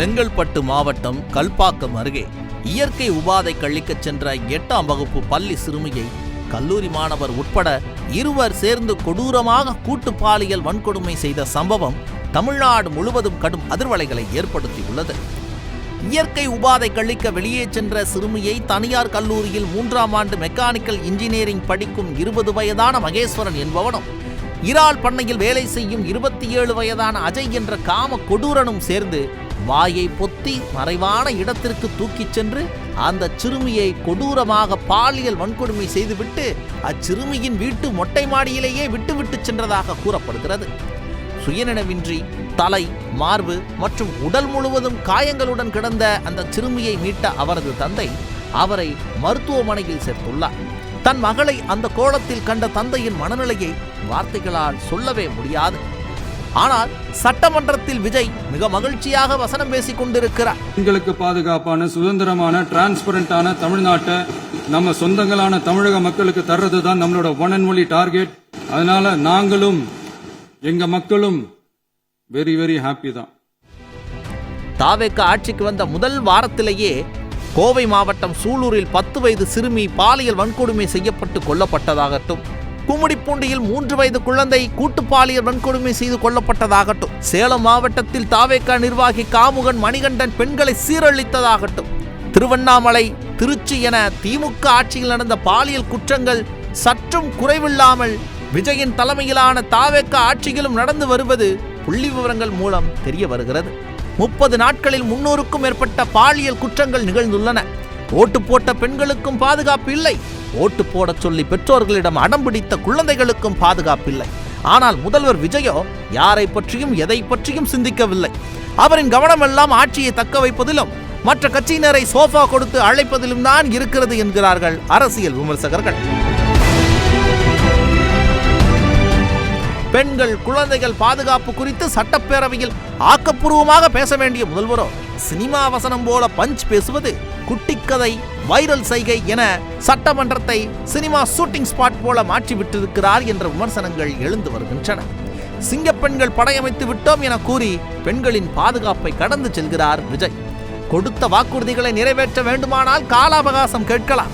செங்கல்பட்டு மாவட்டம் கல்பாக்கம் அருகே இயற்கை உபாதை கழிக்கச் சென்ற 8ஆம் வகுப்பு பள்ளி சிறுமியை கல்லூரி மாணவர் உட்பட இருவர் சேர்ந்து கொடூரமாக கூட்டு பாலியல் வன்கொடுமை செய்த சம்பவம் தமிழ்நாடு முழுவதும் கடும் அதிர்வலைகளை ஏற்படுத்தியுள்ளது. இயற்கை உபாதை கழிக்க வெளியே சென்ற சிறுமியை தனியார் கல்லூரியில் 3ஆம் ஆண்டு மெக்கானிக்கல் இன்ஜினியரிங் படிக்கும் 20 வயதான மகேஸ்வரன் என்பவனும், இறால் பண்ணையில் வேலை செய்யும் 27 வயதான அஜய் என்ற காம கொடூரனும் சேர்ந்து வாயை பொத்தி மறைவான இடத்திற்கு தூக்கிச் சென்று அந்த சிறுமியை கொடூரமாக பாலியல் வன்கொடுமை செய்துவிட்டு அச்சிறுமியின் வீட்டு மொட்டை மாடியிலேயே விட்டுவிட்டு சென்றதாக கூறப்படுகிறது. சுயநினைவின்றி தலை, மார்பு மற்றும் உடல் முழுவதும் காயங்களுடன் கிடந்த அந்த சிறுமியை மீட்ட அவரது தந்தை அவரை மருத்துவமனையில் சேர்த்துள்ளார். தன் மகளை அந்த கோலத்தில் கண்ட தந்தையின் மனநிலையை வார்த்தைகளால் சொல்லவே முடியாது. ஆனால் சட்டமன்றத்தில் விஜய் மிக மகிழ்ச்சியாக வசனம் பேசிக் கொண்டிருக்கிறார். பெண்களுக்கு பாதுகாப்பான, சுதந்திரமான, டிரான்ஸ்பரண்டான தமிழ்நாட்டை நம்ம சொந்தங்களான தமிழக மக்களுக்கு தர்றதுதான் நம்மளோட ஒன் அண்ட் ஒன்லி டார்கெட். அதனால நாங்களும் எங்க மக்களும் வெரி வெரி ஹாப்பி தான். தாவேக ஆட்சிக்கு வந்த முதல் வாரத்திலேயே கோவை மாவட்டம் சூலூரில் 10 வயது சிறுமி பாலியல் வன்கொடுமை செய்யப்பட்டு கொல்லப்பட்டதாகட்டும், கும்மிடிப்பூண்டியில் 3 வயது குழந்தை கூட்டு பாலியல் வன்கொடுமை செய்து கொல்லப்பட்டதாகட்டும், சேலம் மாவட்டத்தில் தாவேக நிர்வாகி காமுகன் மணிகண்டன் பெண்களை சீரழித்ததாகட்டும், திருவண்ணாமலை, திருச்சி என திமுக ஆட்சியில் நடந்த பாலியல் குற்றங்கள் சற்றும் குறைவில்லாமல் விஜயின் தலைமையிலான தாவேக ஆட்சியிலும் நடந்து வருவது புள்ளி விவரங்கள் மூலம் தெரிய வருகிறது. 30 நாட்களில் 300க்கும் மேற்பட்ட பாலியல் குற்றங்கள் நிகழ்ந்துள்ளன. ஓட்டு போட்ட பெண்களுக்கும் பாதுகாப்பு இல்லை, ஓட்டு போட சொல்லி பெற்றோர்களிடம் அடம்பிடித்த குழந்தைகளுக்கும் பாதுகாப்பில்லை. ஆனால் முதல்வர் விஜயோ யாரை பற்றியும் எதை பற்றியும் சிந்திக்கவில்லை. அவரின் கவனமெல்லாம் ஆட்சியை தக்க வைப்பதிலும் மற்ற கட்சியினரை சோஃபா கொடுத்து அழைப்பதிலும் தான் இருக்கிறது என்கிறார்கள் அரசியல் விமர்சகர்கள். பெண்கள், குழந்தைகள் பாதுகாப்பு குறித்து சட்டப்பேரவையில் ஆக்கப்பூர்வமாக பேச வேண்டிய முதல்வரோ சினிமா வசனம் போல பஞ்ச் பேசுவது, குட்டிக்கதை, வைரல் சைகை என சட்டமன்றத்தை சினிமா ஷூட்டிங் ஸ்பாட் போல மாற்றிவிட்டிருக்கிறார் என்ற விமர்சனங்கள் எழுந்து வருகின்றன. சிங்கப்பெண்கள் படையமைத்து விட்டோம் என கூறி பெண்களின் பாதுகாப்பை கடந்து செல்கிறார் விஜய். கொடுத்த வாக்குறுதிகளை நிறைவேற்ற வேண்டுமானால் கால அவகாசம் கேட்கலாம்.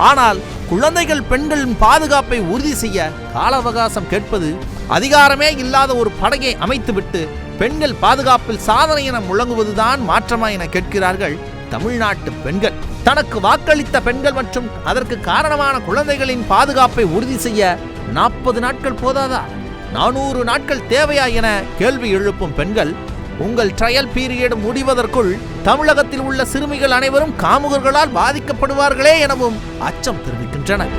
ஆனால் குழந்தைகள், பெண்களின் பாதுகாப்பை உறுதி செய்ய கால அவகாசம் கேட்பது அதிகாரமே இல்லாத ஒரு படையை அமைத்துவிட்டு பெண்கள் பாதுகாப்பில் சாதனை என முழங்குவதுதான் மாற்றமா என கேட்கிறார்கள் தமிழ்நாட்டு பெண்கள். தனக்கு வாக்களித்த பெண்கள் மற்றும் அதற்கு காரணமான குழந்தைகளின் பாதுகாப்பை உறுதி செய்ய 40 நாட்கள் போதாதா, 400 நாட்கள் தேவையா என கேள்வி எழுப்பும் பெண்கள், உங்கள் ட்ரையல் பீரியட் முடிவதற்குள் தமிழகத்தில் உள்ள சிறுமிகள் அனைவரும் காமுகர்களால் பாதிக்கப்படுவார்களே எனவும் அச்சம் தெரிவிக்கின்றனர்.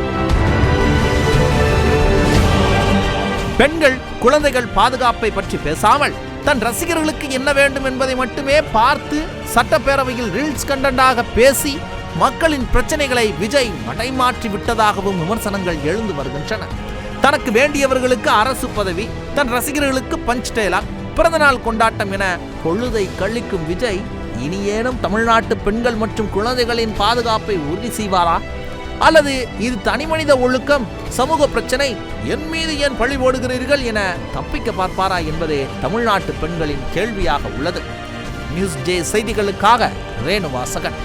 பெண்கள், குழந்தைகள் பாதுகாப்பை பற்றி பேசாமல் தன் ரசிகர்களுக்கு என்ன வேண்டும் என்பதை மட்டுமே பார்த்து சட்டப்பேரவையில் ரீல்ஸ் கண்டென்ட்டாக பேசி மக்களின் பிரச்சனைகளை விஜய் மடைமாற்றி விட்டதாகவும் விமர்சனங்கள் எழுந்து வருகின்றன. தனக்கு வேண்டியவர்களுக்கு அரசு பதவி, தன் ரசிகர்களுக்கு பஞ்ச் டயலாக், பிறந்தநாள் கொண்டாட்டம் என பொழுதை கழிக்கும் விஜய் இனியேனும் தமிழ்நாட்டு பெண்கள் மற்றும் குழந்தைகளின் பாதுகாப்பை உறுதி செய்வாரா? அல்லது இது தனிமனித ஒழுக்கம், சமூக பிரச்சனை, என் மீது ஏன் பழி போடுகிறீர்கள் என தப்பிக்க பார்ப்பாரா என்பதே தமிழ்நாட்டு பெண்களின் கேள்வியாக உள்ளது. நியூஸ் ஜே செய்திகளுக்காக ரேணுவாசகன்.